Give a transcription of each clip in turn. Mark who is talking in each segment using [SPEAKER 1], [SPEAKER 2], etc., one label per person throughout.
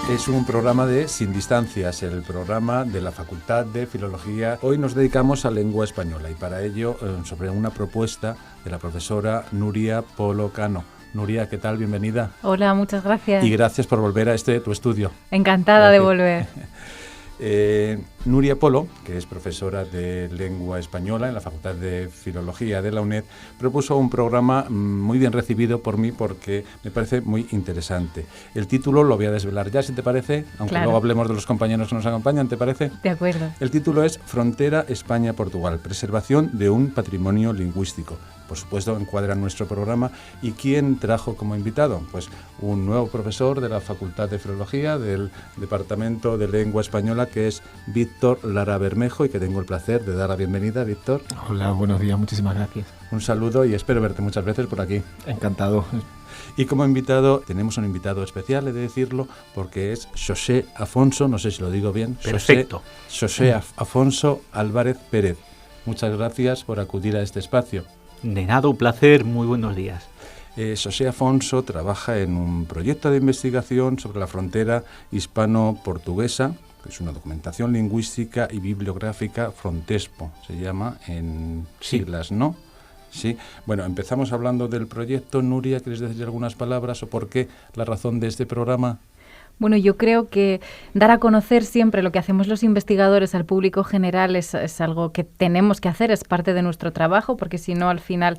[SPEAKER 1] Es un programa de Sin Distancias, el programa de la Facultad de Filología. Hoy nos dedicamos a lengua española y para ello sobre una propuesta de la profesora Nuria Polo Cano. Nuria, ¿qué tal? Bienvenida.
[SPEAKER 2] Hola, muchas gracias.
[SPEAKER 1] Y gracias por volver a tu estudio.
[SPEAKER 2] Encantada de volver.
[SPEAKER 1] Nuria Polo, que es profesora de lengua española en la Facultad de Filología de la UNED, propuso un programa muy bien recibido por mí porque me parece muy interesante. El título lo voy a desvelar ya, si te parece, aunque
[SPEAKER 2] claro.
[SPEAKER 1] Luego hablemos de los compañeros que nos acompañan, ¿te parece?
[SPEAKER 2] De acuerdo.
[SPEAKER 1] El título es Frontera España-Portugal, preservación de un patrimonio lingüístico. Por supuesto, encuadra nuestro programa. ¿Y quién trajo como invitado? Pues un nuevo profesor de la Facultad de Filología del Departamento de Lengua Española, que es Víctor Lara Bermejo, y que tengo el placer de dar la bienvenida. Víctor.
[SPEAKER 3] Hola, buenos días, muchísimas gracias.
[SPEAKER 1] Un saludo y espero verte muchas veces por aquí.
[SPEAKER 3] Encantado.
[SPEAKER 1] Y como invitado, tenemos un invitado especial, he de decirlo, porque es José Afonso, no sé si lo digo bien.
[SPEAKER 3] Perfecto.
[SPEAKER 1] José Afonso Álvarez Pérez. Muchas gracias por acudir a este espacio.
[SPEAKER 4] De nada, un placer, muy buenos días.
[SPEAKER 1] José Afonso trabaja en un proyecto de investigación sobre la frontera hispano-portuguesa, que es una documentación lingüística y bibliográfica, Frontespo, se llama en siglas, ¿no? Sí. Bueno, empezamos hablando del proyecto. Nuria, ¿quieres decir algunas palabras o por qué la razón de este programa?
[SPEAKER 2] Bueno, yo creo que dar a conocer siempre lo que hacemos los investigadores al público general es algo que tenemos que hacer, es parte de nuestro trabajo, porque si no, al final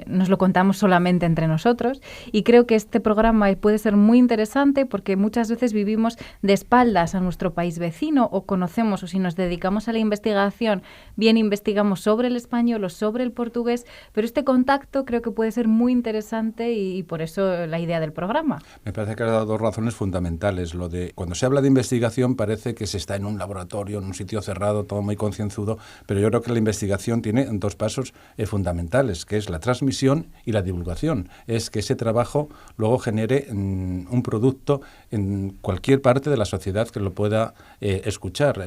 [SPEAKER 2] nos lo contamos solamente entre nosotros. Y creo que este programa puede ser muy interesante porque muchas veces vivimos de espaldas a nuestro país vecino o conocemos, o si nos dedicamos a la investigación, bien investigamos sobre el español o sobre el portugués, pero este contacto creo que puede ser muy interesante y por eso la idea del programa.
[SPEAKER 1] Me parece que has dado dos razones fundamentales. Lo de cuando se habla de investigación parece que se está en un laboratorio, en un sitio cerrado, todo muy concienzudo, pero yo creo que la investigación tiene dos pasos fundamentales, que es la transmisión y la divulgación. Es que ese trabajo luego genere un producto en cualquier parte de la sociedad que lo pueda escuchar.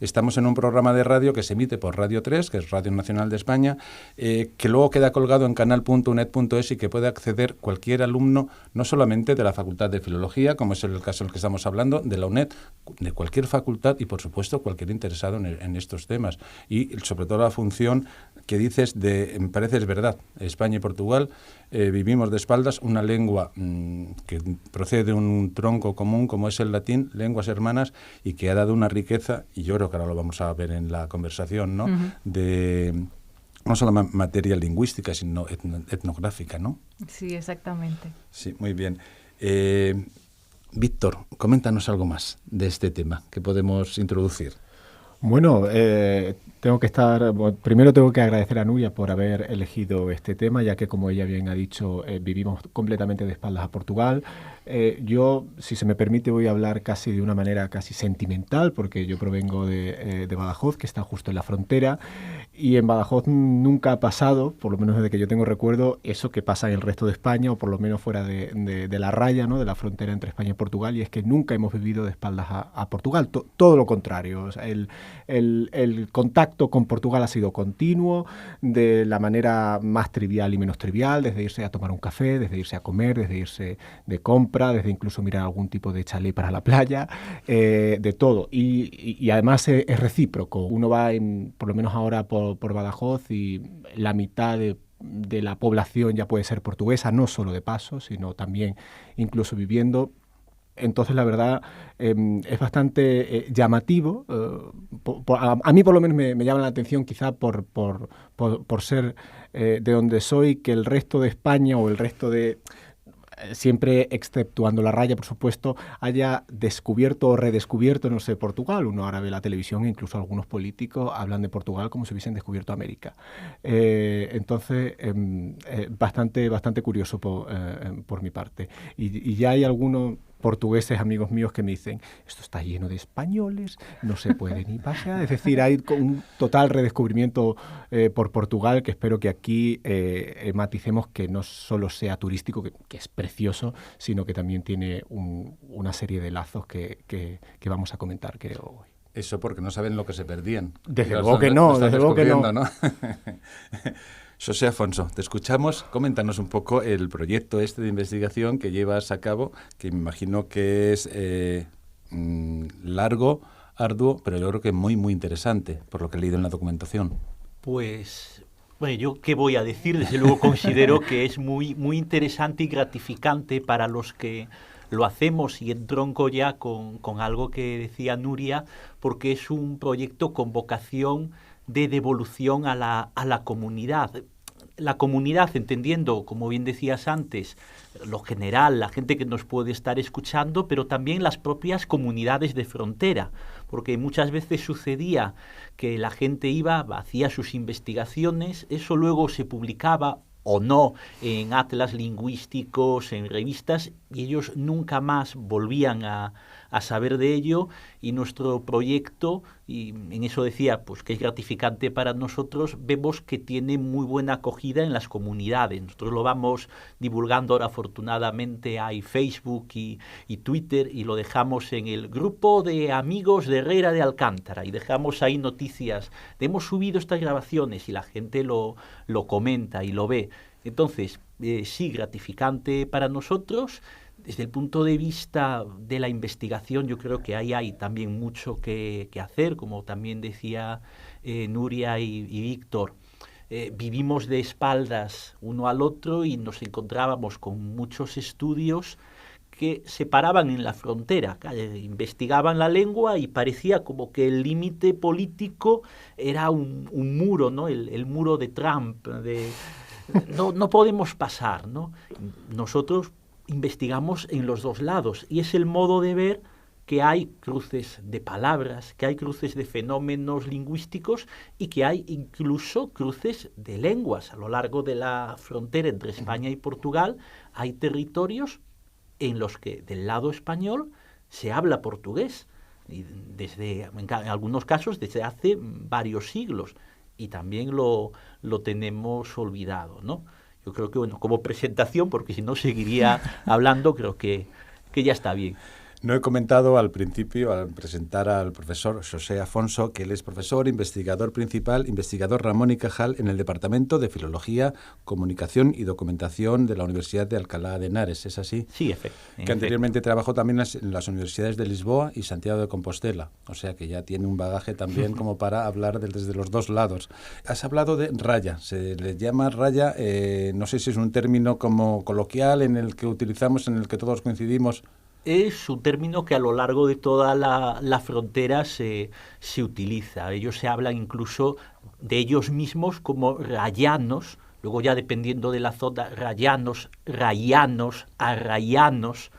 [SPEAKER 1] Estamos en un programa de radio que se emite por Radio 3, que es Radio Nacional de España, que luego queda colgado en canal.uned.es y que puede acceder cualquier alumno, no solamente de la Facultad de Filología, como es el caso en el que estamos hablando, de la UNED, de cualquier facultad y, por supuesto, cualquier interesado en estos temas. Y, sobre todo, la función que dices me parece es verdad. España y Portugal vivimos de espaldas, una lengua que procede de un tronco común, como es el latín, lenguas hermanas, y que ha dado una riqueza, y yo creo que ahora lo vamos a ver en la conversación, ¿no?
[SPEAKER 2] Uh-huh.
[SPEAKER 1] De no solo materia lingüística, sino etnográfica, ¿no?
[SPEAKER 2] Sí, exactamente.
[SPEAKER 1] Sí, muy bien. Víctor, coméntanos algo más de este tema que podemos introducir.
[SPEAKER 3] Bueno, primero tengo que agradecer a Nuria por haber elegido este tema, ya que, como ella bien ha dicho, vivimos completamente de espaldas a Portugal. Yo, si se me permite, voy a hablar casi de una manera casi sentimental, porque yo provengo de Badajoz, que está justo en la frontera, y en Badajoz nunca ha pasado, por lo menos desde que yo tengo recuerdo, eso que pasa en el resto de España, o por lo menos fuera de la raya, ¿no?, de la frontera entre España y Portugal, y es que nunca hemos vivido de espaldas a Portugal. Todo lo contrario. O sea, el contacto con Portugal ha sido continuo, de la manera más trivial y menos trivial, desde irse a tomar un café, desde irse a comer, desde irse de compra, desde incluso mirar algún tipo de chalet para la playa, de todo. Y además es recíproco. Uno va, por lo menos ahora, por Badajoz, y la mitad de la población ya puede ser portuguesa, no solo de paso, sino también incluso viviendo. Entonces, la verdad, es bastante llamativo. A mí, por lo menos, me llama la atención, quizá por ser de donde soy, que el resto de España o el resto de... siempre exceptuando la raya, por supuesto, haya descubierto o redescubierto, no sé, Portugal. Uno ahora ve la televisión e incluso algunos políticos hablan de Portugal como si hubiesen descubierto América. Entonces, bastante curioso por mi parte. Y ya hay algunos portugueses, amigos míos, que me dicen, esto está lleno de españoles, no se puede ni pasear. Es decir, hay un total redescubrimiento por Portugal, que espero que aquí maticemos que no solo sea turístico, que es precioso, sino que también tiene una serie de lazos que vamos a comentar, creo, hoy.
[SPEAKER 1] Eso porque no saben lo que se perdían.
[SPEAKER 3] Desde luego que no, desde luego que no.
[SPEAKER 1] José Afonso, te escuchamos. Coméntanos un poco el proyecto este de investigación que llevas a cabo, que me imagino que es largo, arduo, pero yo creo que muy, muy interesante, por lo que he leído en la documentación.
[SPEAKER 4] Pues, bueno, yo qué voy a decir, desde luego considero que es muy, muy interesante y gratificante para los que lo hacemos, y entronco ya con algo que decía Nuria, porque es un proyecto con vocación de devolución a la comunidad. La comunidad, entendiendo, como bien decías antes, lo general, la gente que nos puede estar escuchando, pero también las propias comunidades de frontera, porque muchas veces sucedía que la gente iba, hacía sus investigaciones, eso luego se publicaba o no en atlas lingüísticos, en revistas, y ellos nunca más volvían a saber de ello, y nuestro proyecto, y en eso decía pues que es gratificante para nosotros, vemos que tiene muy buena acogida en las comunidades. Nosotros lo vamos divulgando ahora, afortunadamente hay Facebook y Twitter, y lo dejamos en el grupo de amigos de Herrera de Alcántara, y dejamos ahí noticias de hemos subido estas grabaciones, y la gente lo comenta y lo ve. Entonces, sí, gratificante para nosotros. Desde el punto de vista de la investigación, yo creo que ahí hay también mucho que hacer, como también decía Nuria y Víctor. Vivimos de espaldas uno al otro y nos encontrábamos con muchos estudios que se paraban en la frontera, investigaban la lengua y parecía como que el límite político era un muro, ¿no? El muro de Trump, no podemos pasar, ¿no? Nosotros investigamos en los dos lados, y es el modo de ver que hay cruces de palabras, que hay cruces de fenómenos lingüísticos, y que hay incluso cruces de lenguas. A lo largo de la frontera entre España y Portugal hay territorios en los que del lado español se habla portugués, y en algunos casos desde hace varios siglos, y también lo tenemos olvidado, ¿no? Yo creo que, bueno, como presentación, porque si no seguiría hablando, creo que ya está bien.
[SPEAKER 1] No he comentado al principio, al presentar al profesor José Afonso, que él es profesor, investigador principal, investigador Ramón y Cajal en el Departamento de Filología, Comunicación y Documentación de la Universidad de Alcalá de Henares. ¿Es así?
[SPEAKER 4] Sí, efectivamente.
[SPEAKER 1] Que anteriormente trabajó también en las universidades de Lisboa y Santiago de Compostela. O sea que ya tiene un bagaje también como para hablar desde los dos lados. Has hablado de raya. Se le llama raya, no sé si es un término como coloquial en el que utilizamos, en el que todos coincidimos.
[SPEAKER 4] Es un término que a lo largo de toda la frontera se utiliza. Ellos se hablan incluso de ellos mismos como rayanos, luego ya dependiendo de la zona, rayanos, rayanos, arrayanos,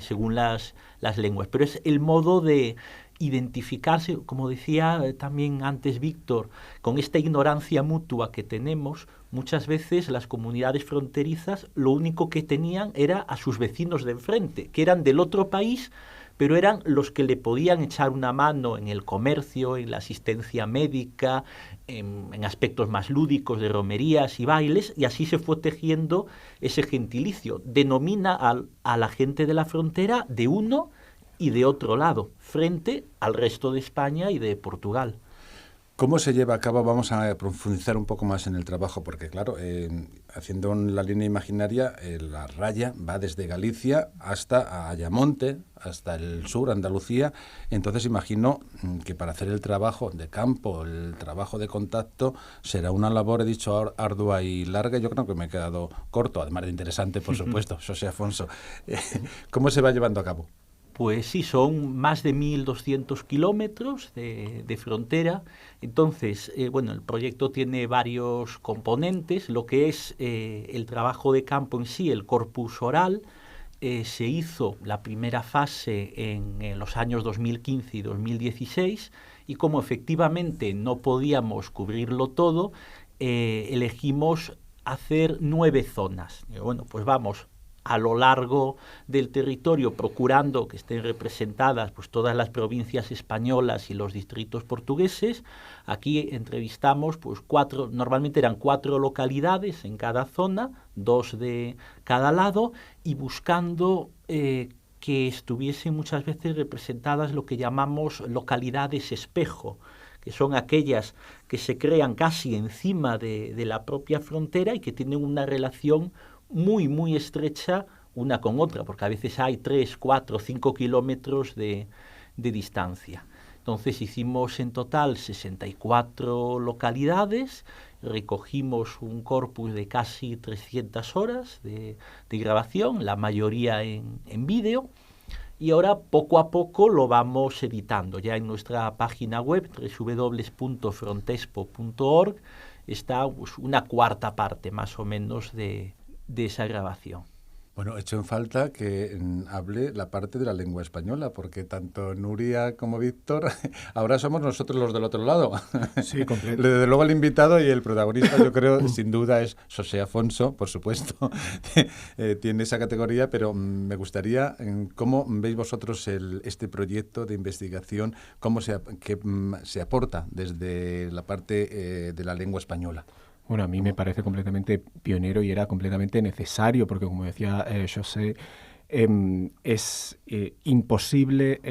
[SPEAKER 4] según las lenguas. Pero es el modo de identificarse, como decía también antes Víctor, con esta ignorancia mutua que tenemos. Muchas veces las comunidades fronterizas lo único que tenían era a sus vecinos de enfrente, que eran del otro país, pero eran los que le podían echar una mano en el comercio, en la asistencia médica, en aspectos más lúdicos de romerías y bailes, y así se fue tejiendo ese gentilicio. Denomina a la gente de la frontera de uno y de otro lado, frente al resto de España y de Portugal.
[SPEAKER 1] ¿Cómo se lleva a cabo? Vamos a profundizar un poco más en el trabajo, porque claro, haciendo la línea imaginaria, la raya va desde Galicia hasta Ayamonte, hasta el sur, Andalucía. Entonces imagino que para hacer el trabajo de campo, el trabajo de contacto, será una labor, he dicho, ardua y larga. Yo creo que me he quedado corto, además de interesante, por supuesto, José Afonso. ¿Cómo se va llevando a cabo?
[SPEAKER 4] Pues sí, son más de 1.200 kilómetros de frontera. Entonces, bueno, el proyecto tiene varios componentes. Lo que es el trabajo de campo en sí, el corpus oral, se hizo la primera fase en los años 2015 y 2016, y como efectivamente no podíamos cubrirlo todo, elegimos hacer 9 zonas. Y bueno, pues vamos a lo largo del territorio, procurando que estén representadas pues todas las provincias españolas y los distritos portugueses. Aquí entrevistamos pues normalmente eran 4 localidades en cada zona, 2 de cada lado, y buscando que estuviesen muchas veces representadas lo que llamamos localidades espejo, que son aquellas que se crean casi encima de la propia frontera y que tienen una relación muy, muy estrecha una con otra, porque a veces hay 3, 4, 5 kilómetros de distancia. Entonces hicimos en total 64 localidades, recogimos un corpus de casi 300 horas de grabación, la mayoría en vídeo, y ahora poco a poco lo vamos editando. Ya en nuestra página web www.frontexpo.org está pues, una cuarta parte más o menos de esa grabación.
[SPEAKER 1] Bueno, he hecho en falta que hable la parte de la lengua española, porque tanto Nuria como Víctor, ahora somos nosotros los del otro lado.
[SPEAKER 3] Sí, completo.
[SPEAKER 1] Desde luego el invitado y el protagonista, yo creo, sin duda es José Afonso, por supuesto, tiene esa categoría, pero me gustaría, ¿cómo veis vosotros este proyecto de investigación, cómo se aporta desde la parte de la lengua española?
[SPEAKER 3] Bueno, a mí me parece completamente pionero y era completamente necesario, porque como decía José, es imposible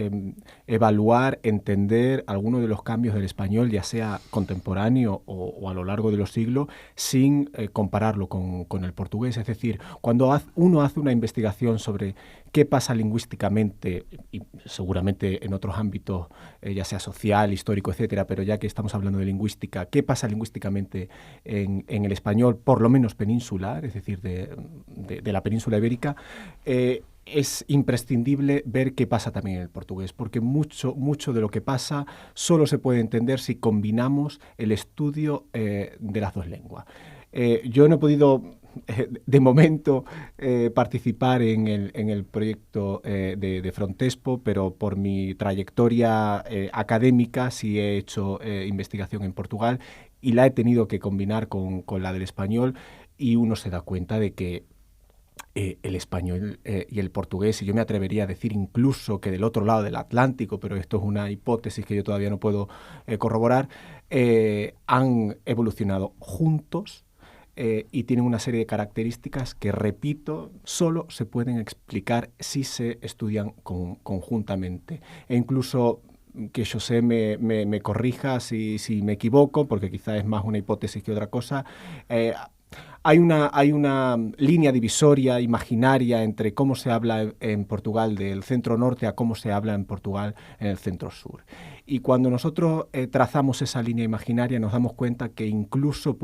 [SPEAKER 3] evaluar, entender alguno de los cambios del español, ya sea contemporáneo o a lo largo de los siglos, sin compararlo con el portugués. Es decir, cuando uno hace una investigación sobre qué pasa lingüísticamente, y seguramente en otros ámbitos, ya sea social, histórico, etcétera, pero ya que estamos hablando de lingüística, qué pasa lingüísticamente en el español, por lo menos peninsular, es decir, de la península ibérica, es imprescindible ver qué pasa también en el portugués, porque mucho de lo que pasa solo se puede entender si combinamos el estudio de las dos lenguas. Yo no he podido, de momento, participar en el proyecto de Frontexpo, pero por mi trayectoria académica sí he hecho investigación en Portugal y la he tenido que combinar con la del español, y uno se da cuenta de que el español y el portugués, y yo me atrevería a decir incluso que del otro lado del Atlántico, pero esto es una hipótesis que yo todavía no puedo corroborar, han evolucionado juntos y tienen una serie de características que, repito, solo se pueden explicar si se estudian conjuntamente. E incluso que José me corrija si me equivoco, porque quizá es más una hipótesis que otra cosa. Hay una línea divisoria imaginaria entre cómo se habla en Portugal del centro norte a cómo se habla en Portugal en el centro sur. Y cuando nosotros trazamos esa línea imaginaria nos damos cuenta que incluso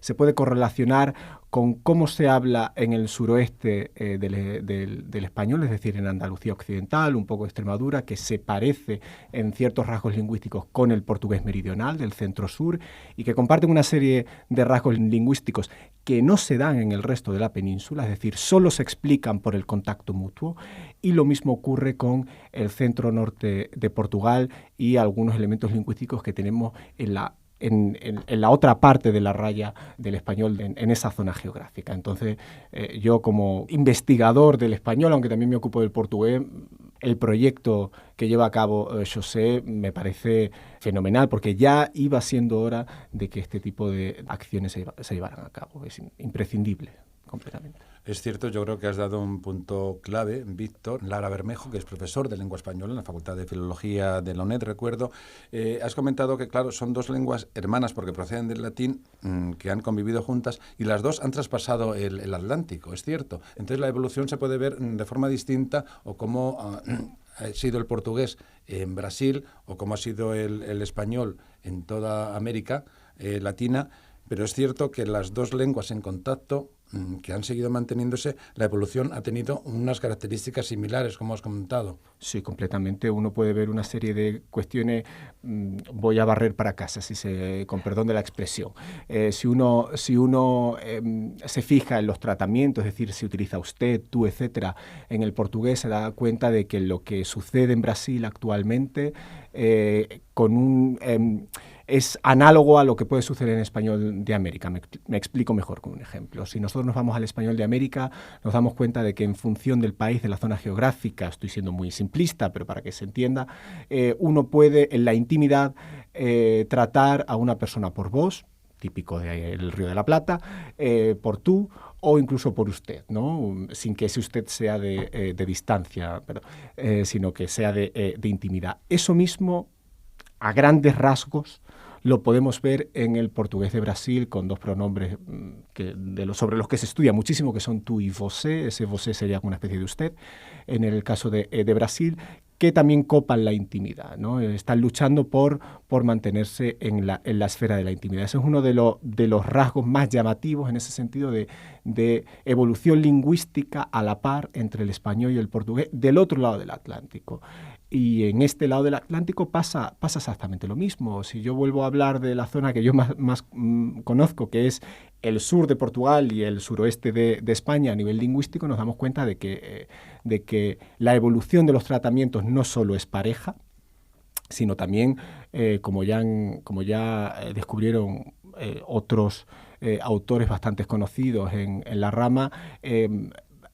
[SPEAKER 3] se puede correlacionar con cómo se habla en el suroeste del español, es decir, en Andalucía occidental, un poco Extremadura, que se parece en ciertos rasgos lingüísticos con el portugués meridional del centro-sur y que comparten una serie de rasgos lingüísticos que no se dan en el resto de la península, es decir, solo se explican por el contacto mutuo, y lo mismo ocurre con el centro-norte de Portugal y algunos elementos lingüísticos que tenemos en la otra parte de la raya del español, en esa zona geográfica. Entonces, yo como investigador del español, aunque también me ocupo del portugués, el proyecto que lleva a cabo José me parece fenomenal, porque ya iba siendo hora de que este tipo de acciones se llevaran a cabo. Es imprescindible, completamente.
[SPEAKER 1] Es cierto, yo creo que has dado un punto clave, Víctor. Lara Bermejo, que es profesor de lengua española en la Facultad de Filología de la UNED, recuerdo, has comentado que, claro, son dos lenguas hermanas porque proceden del latín, que han convivido juntas, y las dos han traspasado el Atlántico, es cierto. Entonces la evolución se puede ver de forma distinta, o cómo ha sido el portugués en Brasil, o cómo ha sido el español en toda América Latina, pero es cierto que las dos lenguas en contacto, que han seguido manteniéndose, la evolución ha tenido unas características similares, como has comentado.
[SPEAKER 3] Sí, completamente. Uno puede ver una serie de cuestiones, voy a barrer para casa, con perdón de la expresión. Si uno se fija en los tratamientos, es decir, si utiliza usted, tú, etcétera, en el portugués, se da cuenta de que lo que sucede en Brasil actualmente es análogo a lo que puede suceder en español de América. Me explico mejor con un ejemplo. Si nosotros nos vamos al español de América, nos damos cuenta de que en función del país, de la zona geográfica, estoy siendo muy simplista, pero para que se entienda, uno puede en la intimidad tratar a una persona por vos, típico del Río de la Plata, por tú o incluso por usted, ¿no? Sin que ese usted sea de distancia, sino que sea de intimidad. Eso mismo, a grandes rasgos, lo podemos ver en el portugués de Brasil con dos pronombres sobre los que se estudia muchísimo, que son tú y você. Ese você sería una especie de usted, en el caso de Brasil, que también copan la intimidad, ¿no? Están luchando por mantenerse en la esfera de la intimidad. Ese es uno de los rasgos más llamativos en ese sentido de evolución lingüística a la par entre el español y el portugués del otro lado del Atlántico. Y en este lado del Atlántico pasa exactamente lo mismo. Si yo vuelvo a hablar de la zona que yo más conozco, que es el sur de Portugal y el suroeste de España a nivel lingüístico, nos damos cuenta de que la evolución de los tratamientos no solo es pareja, sino también, como ya descubrieron otros autores bastante conocidos en la rama,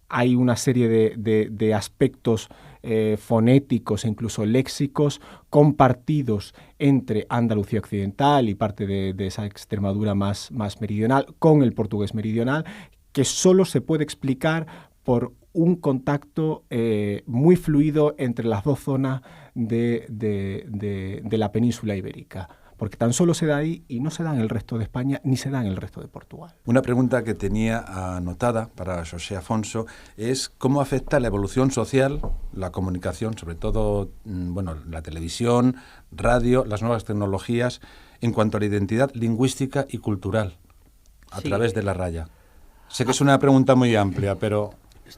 [SPEAKER 3] hay una serie de aspectos fonéticos e incluso léxicos compartidos entre Andalucía occidental y parte de esa Extremadura más meridional con el portugués meridional, que solo se puede explicar por un contacto muy fluido entre las dos zonas de la península ibérica, porque tan solo se da ahí y no se da en el resto de España ni se da en el resto de Portugal.
[SPEAKER 1] Una pregunta que tenía anotada para José Afonso es cómo afecta la evolución social, la comunicación, sobre todo la televisión, radio, las nuevas tecnologías, en cuanto a la identidad lingüística y cultural a través de la raya. Sé que es una pregunta muy amplia, pero...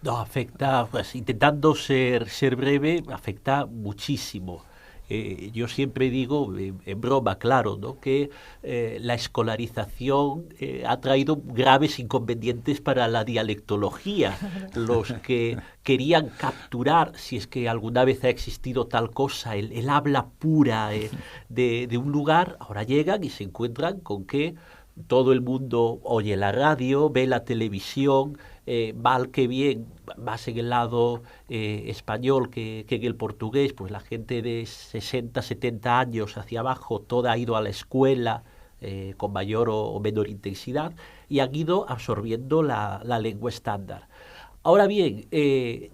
[SPEAKER 4] No, afecta, pues intentando ser breve, afecta muchísimo. Yo siempre digo, en broma, claro, ¿no?, que la escolarización ha traído graves inconvenientes para la dialectología. Los que querían capturar, si es que alguna vez ha existido tal cosa, el habla pura de un lugar, ahora llegan y se encuentran con que todo el mundo oye la radio, ve la televisión, mal que bien, más en el lado español que en el portugués, pues la gente de 60, 70 años hacia abajo, toda ha ido a la escuela con mayor o menor intensidad y han ido absorbiendo la lengua estándar. Ahora bien,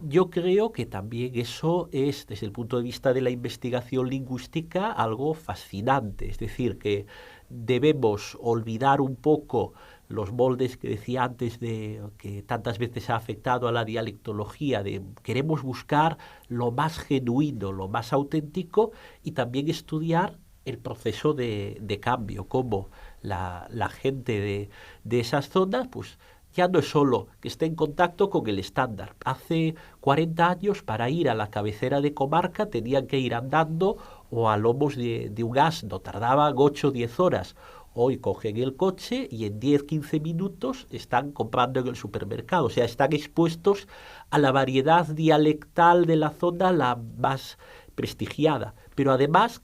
[SPEAKER 4] yo creo que también eso es, desde el punto de vista de la investigación lingüística, algo fascinante. Es decir, que debemos olvidar un poco los moldes que decía antes, de que tantas veces ha afectado a la dialectología, queremos buscar lo más genuino, lo más auténtico, y también estudiar el proceso de cambio, cómo la gente de esas zonas, pues ya no es solo que esté en contacto con el estándar. Hace 40 años, para ir a la cabecera de comarca, tenían que ir andando o a lomos de un asno, tardaban 8 o 10 horas. Hoy cogen el coche y en 10-15 minutos están comprando en el supermercado. O sea, están expuestos a la variedad dialectal de la zona la más prestigiada. Pero además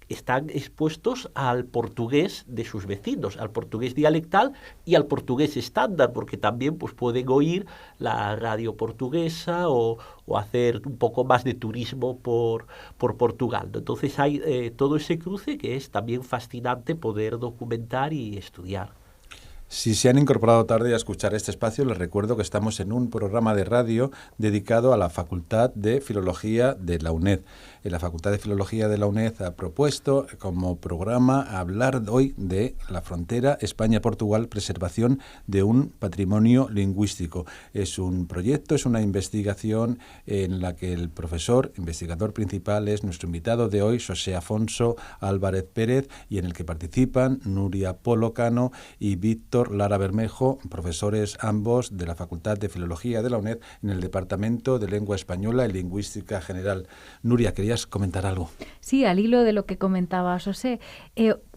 [SPEAKER 4] están expuestos al portugués de sus vecinos, al portugués dialectal y al portugués estándar, porque también pues, pueden oír la radio portuguesa o hacer un poco más de turismo por Portugal. Entonces hay todo ese cruce que es también fascinante poder documentar y estudiar.
[SPEAKER 1] Si se han incorporado tarde a escuchar este espacio, les recuerdo que estamos en un programa de radio dedicado a la Facultad de Filología de la UNED. La Facultad de Filología de la UNED ha propuesto como programa hablar hoy de la frontera España-Portugal, preservación de un patrimonio lingüístico. Es un proyecto, es una investigación en la que el profesor, investigador principal, es nuestro invitado de hoy, José Afonso Álvarez Pérez, y en el que participan Nuria Polo Cano y Víctor Lara Bermejo, profesores ambos de la Facultad de Filología de la UNED en el Departamento de Lengua Española y Lingüística General. Nuria, ¿querías comentar algo?
[SPEAKER 2] Sí, al hilo de lo que comentaba José,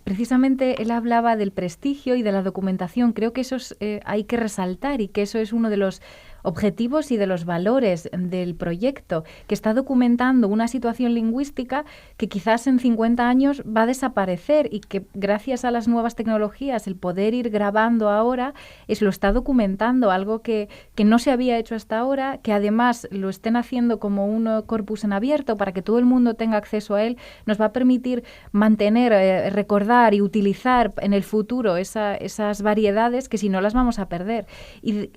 [SPEAKER 2] precisamente él hablaba del prestigio y de la documentación. Creo que eso hay que resaltar y que eso es uno de los objetivos y de los valores del proyecto, que está documentando una situación lingüística que quizás en 50 años va a desaparecer y que gracias a las nuevas tecnologías, el poder ir grabando ahora, lo está documentando, algo que no se había hecho hasta ahora, que además lo estén haciendo como un corpus en abierto para que todo el mundo tenga acceso a él, nos va a permitir mantener, recordar y utilizar en el futuro esas variedades que si no las vamos a perder. Y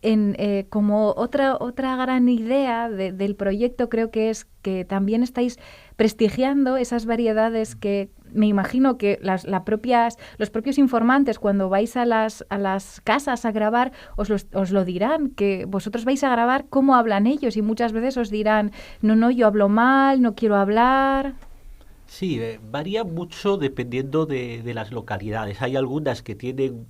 [SPEAKER 2] como otra gran idea del proyecto creo que es que también estáis prestigiando esas variedades que me imagino que los propios informantes cuando vais a las casas a grabar os lo dirán, que vosotros vais a grabar cómo hablan ellos y muchas veces os dirán, no, yo hablo mal, no quiero hablar.
[SPEAKER 4] Sí, varía mucho dependiendo de las localidades. Hay algunas que tienen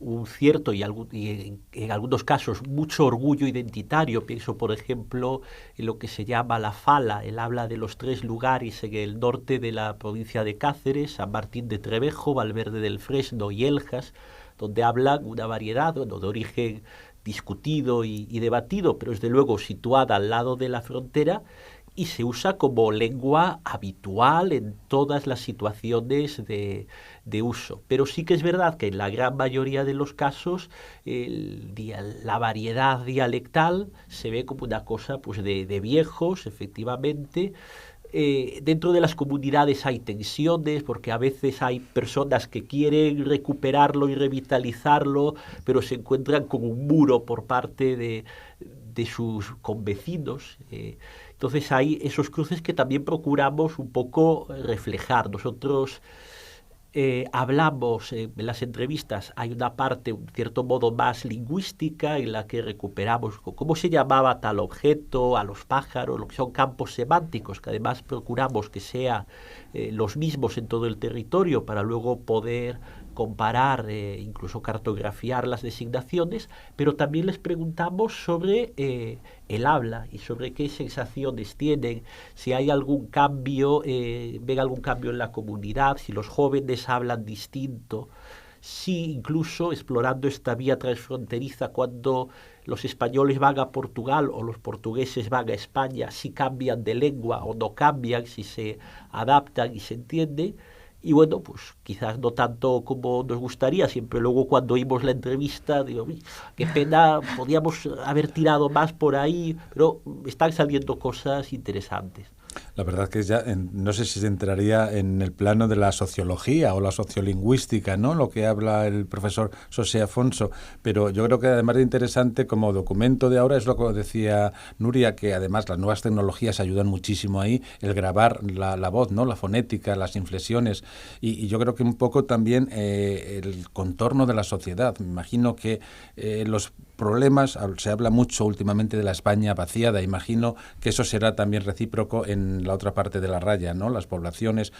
[SPEAKER 4] un cierto y en algunos casos mucho orgullo identitario. Pienso, por ejemplo, en lo que se llama la Fala. Él habla de los 3 lugares en el norte de la provincia de Cáceres, San Martín de Trevejo, Valverde del Fresno y Eljas, donde hablan una variedad, de origen discutido y debatido, pero desde luego situada al lado de la frontera, y se usa como lengua habitual en todas las situaciones de uso. Pero sí que es verdad que en la gran mayoría de los casos la variedad dialectal se ve como una cosa pues de viejos, efectivamente. Dentro de las comunidades hay tensiones, porque a veces hay personas que quieren recuperarlo y revitalizarlo, pero se encuentran con un muro por parte de sus convecinos. Entonces hay esos cruces que también procuramos un poco reflejar. Nosotros hablamos en las entrevistas, hay una parte, un cierto modo, más lingüística en la que recuperamos cómo se llamaba tal objeto, a los pájaros, lo que son campos semánticos, que además procuramos que sean los mismos en todo el territorio para luego poder comparar, incluso cartografiar las designaciones, pero también les preguntamos sobre el habla y sobre qué sensaciones tienen, si hay algún cambio, ven algún cambio en la comunidad, si los jóvenes hablan distinto, si incluso explorando esta vía transfronteriza cuando los españoles van a Portugal o los portugueses van a España, si cambian de lengua o no cambian, si se adaptan y se entienden. Y bueno, pues quizás no tanto como nos gustaría. Siempre luego cuando oímos la entrevista digo, qué pena, podíamos haber tirado más por ahí, pero están saliendo cosas interesantes.
[SPEAKER 1] La verdad que ya no sé si se entraría en el plano de la sociología o la sociolingüística, ¿no? Lo que habla el profesor José Afonso, pero yo creo que además de interesante como documento de ahora es lo que decía Nuria, que además las nuevas tecnologías ayudan muchísimo ahí, el grabar la voz, ¿no? La fonética, las inflexiones y yo creo que un poco también el contorno de la sociedad. Me imagino que los problemas, se habla mucho últimamente de la España vaciada, imagino que eso será también recíproco en la otra parte de la raya, ¿no? Las poblaciones.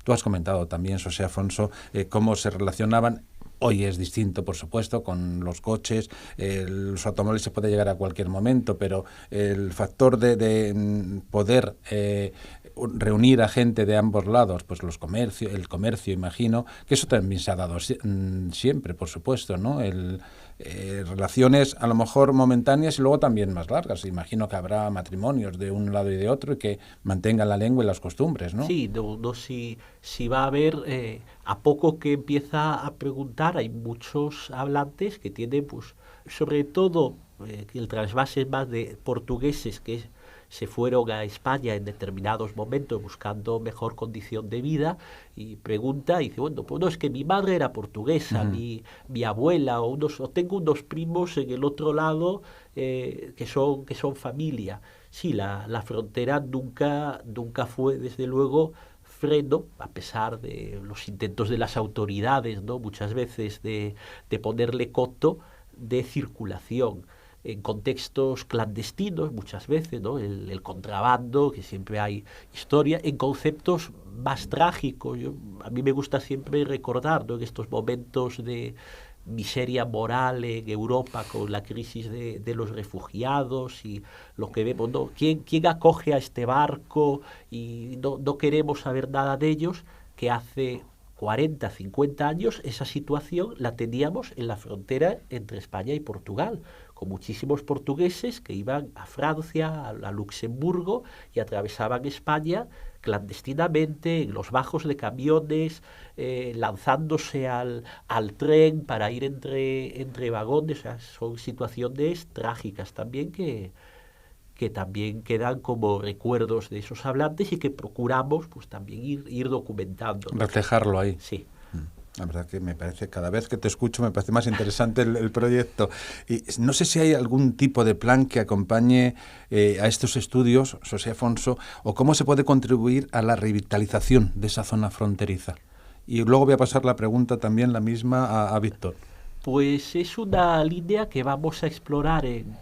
[SPEAKER 1] Tú has comentado también, José Afonso, cómo se relacionaban. Hoy es distinto, por supuesto, con los coches, los automóviles se puede llegar a cualquier momento, pero el factor de poder reunir a gente de ambos lados, pues el comercio, imagino, que eso también se ha dado siempre, por supuesto, ¿no? Relaciones a lo mejor momentáneas y luego también más largas. Imagino que habrá matrimonios de un lado y de otro y que mantengan la lengua y las costumbres, ¿no?
[SPEAKER 4] Sí, si va a haber, a poco que empieza a preguntar, hay muchos hablantes que tienen, pues, sobre todo, el trasvase más de portugueses que se fueron a España en determinados momentos buscando mejor condición de vida y pregunta y dice, bueno, pues no, es que mi madre era portuguesa, mi abuela, o tengo unos primos en el otro lado que son familia. Sí, la frontera nunca fue, desde luego, freno, a pesar de los intentos de las autoridades, ¿no? Muchas veces de ponerle coto de circulación en contextos clandestinos muchas veces, ¿no? El contrabando, que siempre hay historia, en conceptos más trágicos. A mí me gusta siempre recordar, ¿no? En estos momentos de miseria moral en Europa con la crisis de los refugiados y lo que vemos, ¿no? ¿Quién acoge a este barco? Y no queremos saber nada de ellos, que hace 40, 50 años esa situación la teníamos en la frontera entre España y Portugal, con muchísimos portugueses que iban a Francia, a Luxemburgo y atravesaban España clandestinamente en los bajos de camiones, lanzándose al tren para ir entre vagones. O sea, son situaciones trágicas también que también quedan como recuerdos de esos hablantes y que procuramos pues también ir documentando, ¿no?
[SPEAKER 1] Reflejarlo ahí.
[SPEAKER 4] Sí.
[SPEAKER 1] La verdad que me parece, cada vez que te escucho, me parece más interesante el proyecto. Y no sé si hay algún tipo de plan que acompañe a estos estudios, José Afonso, o cómo se puede contribuir a la revitalización de esa zona fronteriza. Y luego voy a pasar la pregunta también, la misma, a Víctor.
[SPEAKER 4] Pues es una línea que vamos a explorar en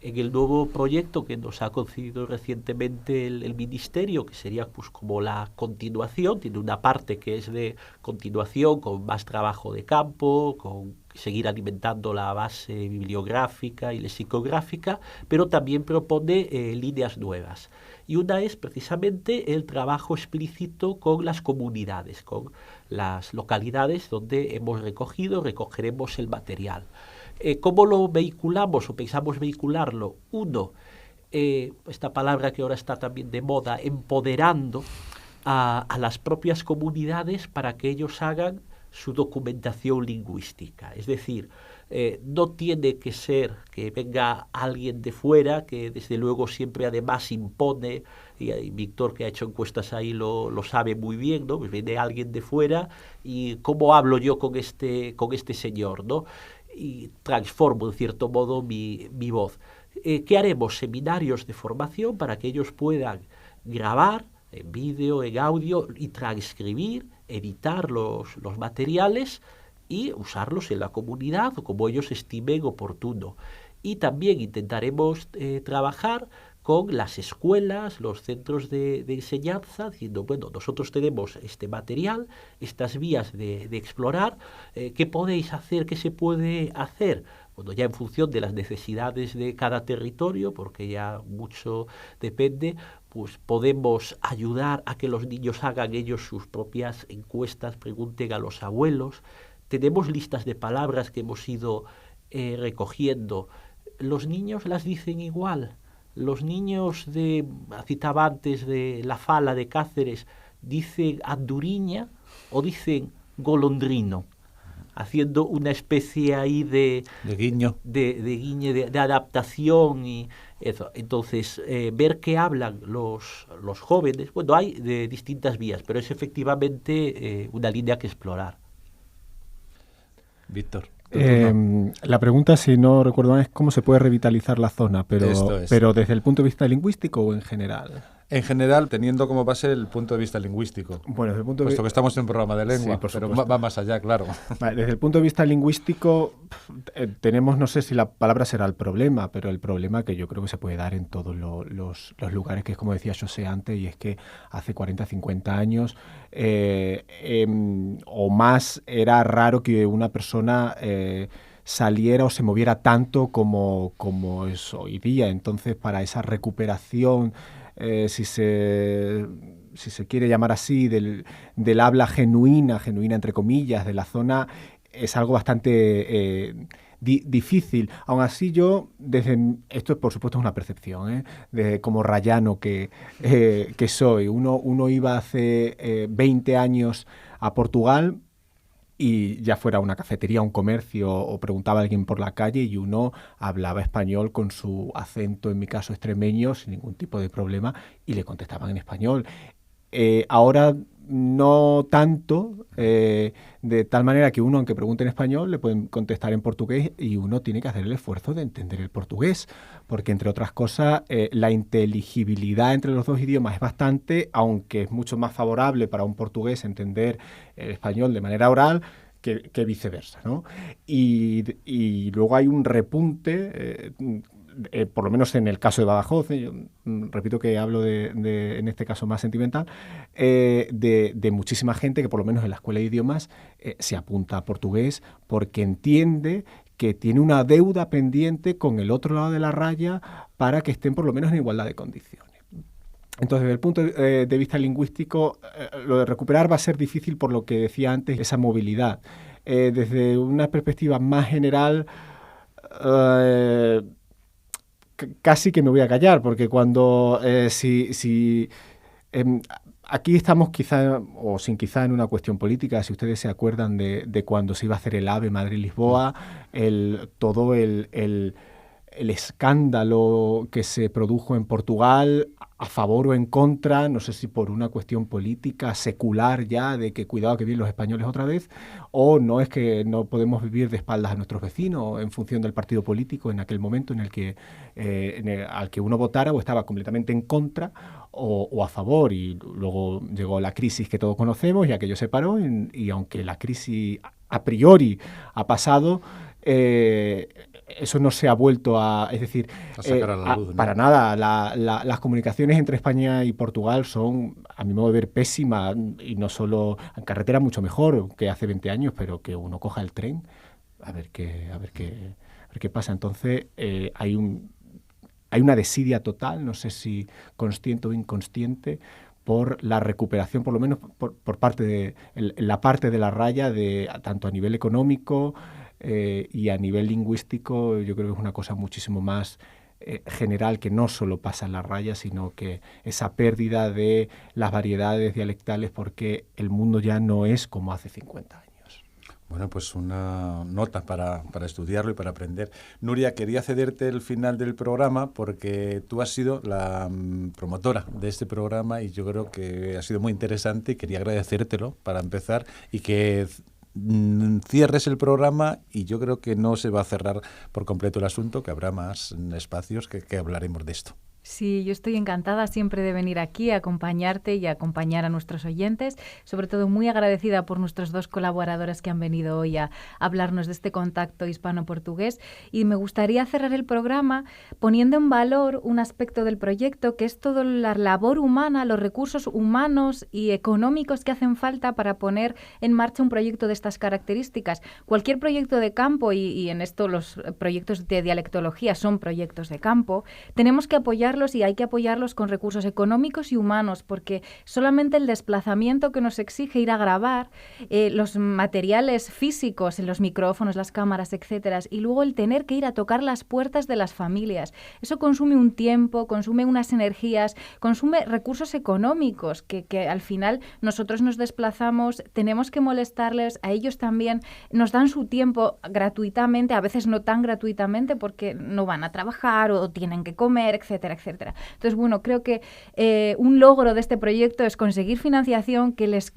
[SPEAKER 4] el nuevo proyecto que nos ha concedido recientemente el Ministerio, que sería pues como la continuación. Tiene una parte que es de continuación, con más trabajo de campo, con seguir alimentando la base bibliográfica y lexicográfica, pero también propone líneas nuevas. Y una es precisamente el trabajo explícito con las comunidades, con las localidades donde recogeremos el material. ¿Cómo lo vehiculamos o pensamos vehicularlo? Uno, esta palabra que ahora está también de moda, empoderando a las propias comunidades para que ellos hagan su documentación lingüística. Es decir, no tiene que ser que venga alguien de fuera, que desde luego siempre además impone, y Víctor, que ha hecho encuestas ahí, lo sabe muy bien, ¿no? Pues viene alguien de fuera y ¿cómo hablo yo con este señor, ¿no? Y transformo, en cierto modo, mi voz. ¿Qué haremos? Seminarios de formación para que ellos puedan grabar en vídeo, en audio, y transcribir, editar los materiales y usarlos en la comunidad o como ellos estimen oportuno. Y también intentaremos trabajar con las escuelas, los centros de enseñanza, diciendo, bueno, nosotros tenemos este material, estas vías de explorar, ¿qué podéis hacer? ¿Qué se puede hacer? Bueno, ya en función de las necesidades de cada territorio, porque ya mucho depende, pues podemos ayudar a que los niños hagan ellos sus propias encuestas, pregunten a los abuelos. Tenemos listas de palabras que hemos ido recogiendo. Los niños las dicen igual. Los niños citaba antes de la Fala de Cáceres, dicen anduriña o dicen golondrino, haciendo una especie ahí de guiño, de adaptación y eso. Entonces, ver qué hablan los jóvenes, bueno, hay de distintas vías, pero es efectivamente una línea que explorar.
[SPEAKER 1] Víctor.
[SPEAKER 3] La pregunta, si no recuerdo mal, es cómo se puede revitalizar la zona, pero ¿desde el punto de vista lingüístico o en general?
[SPEAKER 1] En general, teniendo como base el punto de vista lingüístico.
[SPEAKER 3] Bueno, desde el punto de
[SPEAKER 1] puesto que estamos en un programa de lengua, sí, pero va más allá, claro.
[SPEAKER 3] Vale, desde el punto de vista lingüístico, tenemos, no sé si la palabra será el problema, pero el problema que yo creo que se puede dar en todos los lugares, que es como decía José antes, y es que hace 40, 50 años o más era raro que una persona saliera o se moviera tanto como es hoy día. Entonces, para esa recuperación, si se quiere llamar así, del habla genuina entre comillas, de la zona, es algo bastante difícil. Aún así, yo, esto por supuesto es una percepción, como rayano que soy. Uno iba hace 20 años a Portugal, y ya fuera una cafetería, un comercio, o preguntaba a alguien por la calle y uno hablaba español con su acento, en mi caso extremeño, sin ningún tipo de problema, y le contestaban en español. Ahora no tanto, de tal manera que uno, aunque pregunte en español, le pueden contestar en portugués y uno tiene que hacer el esfuerzo de entender el portugués, porque entre otras cosas la inteligibilidad entre los dos idiomas es bastante, aunque es mucho más favorable para un portugués entender el español de manera oral que viceversa, ¿no? Y luego hay un repunte, por lo menos en el caso de Badajoz, yo repito que hablo en este caso más sentimental, de muchísima gente que por lo menos en la escuela de idiomas se apunta a portugués porque entiende que tiene una deuda pendiente con el otro lado de la raya para que estén por lo menos en igualdad de condiciones. Entonces, desde el punto de vista lingüístico, lo de recuperar va a ser difícil por lo que decía antes, esa movilidad. Desde una perspectiva más general, casi que me voy a callar, porque cuando aquí estamos quizá, o sin quizá, en una cuestión política. Si ustedes se acuerdan de cuando se iba a hacer el AVE Madrid-Lisboa, todo el el escándalo que se produjo en Portugal, a favor o en contra, no sé si por una cuestión política, secular ya, de que cuidado que vienen los españoles otra vez, o no es que no podemos vivir de espaldas a nuestros vecinos en función del partido político en aquel momento en el que al que uno votara o estaba completamente en contra o a favor, y luego llegó la crisis que todos conocemos y aquello se paró y aunque la crisis a priori ha pasado, eso no se ha vuelto a... Es decir,
[SPEAKER 1] a sacar a la luz, ¿no?
[SPEAKER 3] Para nada. Las comunicaciones entre España y Portugal son, a mi modo de ver, pésimas, y no solo en carretera, mucho mejor que hace 20 años, pero que uno coja el tren a ver qué pasa. Entonces, hay una desidia total, no sé si consciente o inconsciente, por la recuperación, por lo menos por parte de la parte de la raya, tanto a nivel económico y a nivel lingüístico. Yo creo que es una cosa muchísimo más general, que no solo pasa en la raya, sino que esa pérdida de las variedades dialectales, porque el mundo ya no es como hace 50 años.
[SPEAKER 1] Bueno, pues una nota para estudiarlo y para aprender. Nuria, quería cederte el final del programa porque tú has sido la promotora de este programa y yo creo que ha sido muy interesante y quería agradecértelo para empezar y que cierres el programa, y yo creo que no se va a cerrar por completo el asunto, que habrá más espacios que hablaremos de esto.
[SPEAKER 2] Sí, yo estoy encantada siempre de venir aquí a acompañarte y a acompañar a nuestros oyentes, sobre todo muy agradecida por nuestros dos colaboradores que han venido hoy a hablarnos de este contacto hispano-portugués, y me gustaría cerrar el programa poniendo en valor un aspecto del proyecto, que es toda la labor humana, los recursos humanos y económicos que hacen falta para poner en marcha un proyecto de estas características. Cualquier proyecto de campo, y en esto los proyectos de dialectología son proyectos de campo, tenemos que apoyar y hay que apoyarlos con recursos económicos y humanos, porque solamente el desplazamiento que nos exige ir a grabar, los materiales físicos, los micrófonos, las cámaras, etcétera, y luego el tener que ir a tocar las puertas de las familias, eso consume un tiempo, consume unas energías, consume recursos económicos que al final nosotros nos desplazamos, tenemos que molestarles, a ellos también nos dan su tiempo gratuitamente, a veces no tan gratuitamente porque no van a trabajar o tienen que comer, etcétera, etcétera. Entonces, bueno, creo que un logro de este proyecto es conseguir financiación, que les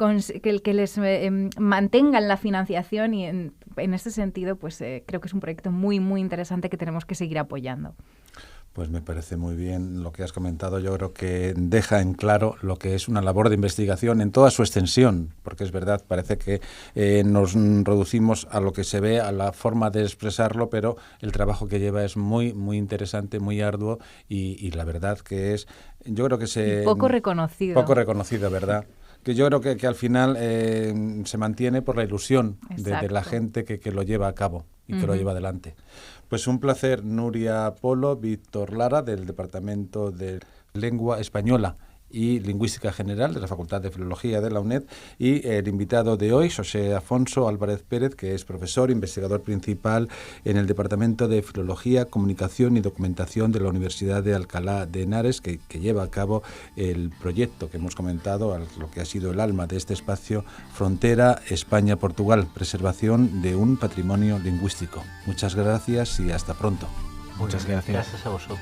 [SPEAKER 2] mantengan la financiación, y en ese sentido, pues creo que es un proyecto muy, muy interesante que tenemos que seguir apoyando.
[SPEAKER 1] Pues me parece muy bien lo que has comentado. Yo creo que deja en claro lo que es una labor de investigación en toda su extensión, porque es verdad, parece que nos reducimos a lo que se ve, a la forma de expresarlo, pero el trabajo que lleva es muy, muy interesante, muy arduo, y la verdad que es, yo creo que
[SPEAKER 2] poco reconocido.
[SPEAKER 1] Poco reconocido, ¿verdad? Que yo creo que al final se mantiene por la ilusión de la gente que lo lleva a cabo y que lo lleva adelante. Pues un placer, Nuria Polo, Víctor Lara, del Departamento de Lengua Española y Lingüística General de la Facultad de Filología de la UNED, y el invitado de hoy, José Afonso Álvarez Pérez, que es profesor, investigador principal en el Departamento de Filología, Comunicación y Documentación de la Universidad de Alcalá de Henares, que lleva a cabo el proyecto que hemos comentado, lo que ha sido el alma de este espacio, Frontera España-Portugal, preservación de un patrimonio lingüístico. Muchas gracias y hasta pronto.
[SPEAKER 3] Muchas gracias.
[SPEAKER 4] Gracias a vosotros.